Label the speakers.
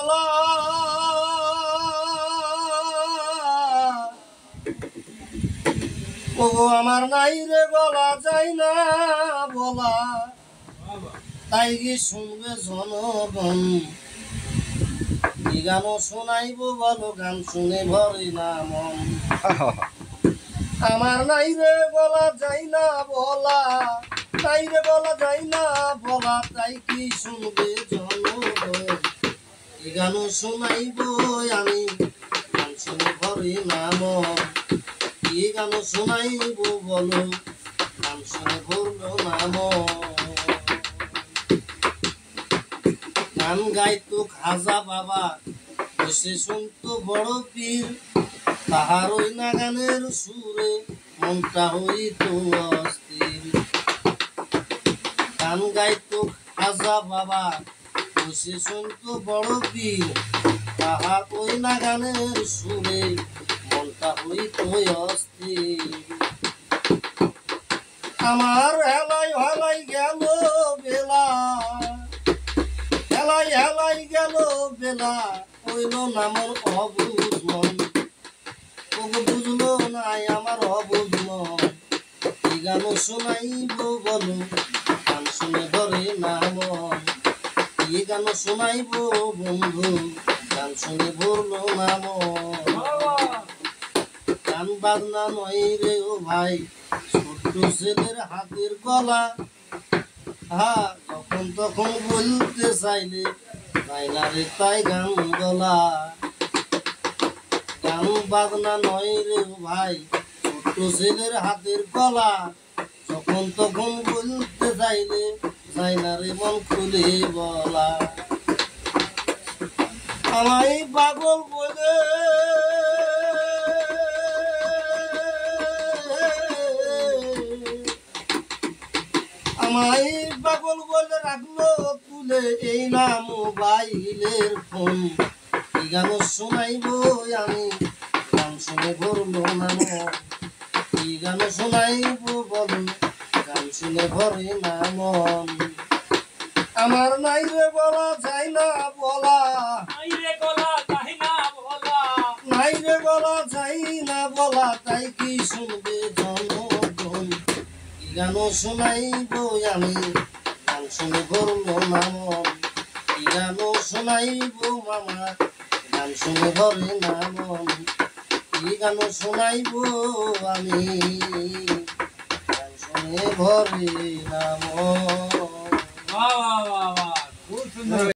Speaker 1: গলা ও আমার নাই রে গলা যায় না বলা তাই কি শুনবে জনগণ কি গান শোনাইব বলো গান শুনে ভরে না মন আমার নাই রে গলা যায় না বলা নাই রে গলা যায় না বলা তাই কি শুনবে জনগণ কি গান শোনাইব আমি গান শুনে ভরে না মন কি গান শোনাইব বলো গান শুনে ভরলো না মন গান গাইতো খাজা বাবা বসে শুনতো বড় পীর তাহার ওই না গানের সুরে মনটা হইতো অস্থির গান গাইতো খাজা বাবা বসে শুনতো বড় পীর তাহার ওই না গানের সুরে মনটা হইতো অস্থির আমার হেলাই হেলাই গেল বেলা হেলাই হেলাই গেল বেলা হইল না মোর অবুঝ মন ওগো বুঝলো নাই আমার অবুঝ মন কি গান শোনাইব বলো গান শুনে ধরে না মন কি গান শোনাইব বন্ধু গান শুনে ভরলো না মন গান বাজনা নয় রে ও ভাই ছোট্ট ছেলের হাতের গলা হ্যাঁ যখন তখন বলতে চাইলে তাই না রে তাই গান গলা গান বাজনা নয় রে ভাই ছোট্ট ছেলের হাতের গলা যখন তখন বলতে চাইলে তাই না রে মন খুলে বলা আমায় পাগল বলে আমায় পাগল বলে রাখলো তুলে এই না মোবাইলের ফোন কি গান শোনাইব আমি গান শুনে ভরলো না মন কি গান শোনাইব বলো গান শুনে ভরে না মন আমার নাই রে বলা যায় না বলা
Speaker 2: নাই রে গলা যায় না বলা
Speaker 1: নাই রে বলা যায় না বলা তাই কি শুনবে জনগণ কি গান শোনাইব আমি গান শুনে ভরলো না মন কি গান শোনাইব মামা গান শুনে ভরে না মন কি গান শোনাইব আমি গান শুনে ভরে না মন
Speaker 2: বাহ বাহ বাহ বাহ খুব সুন্দর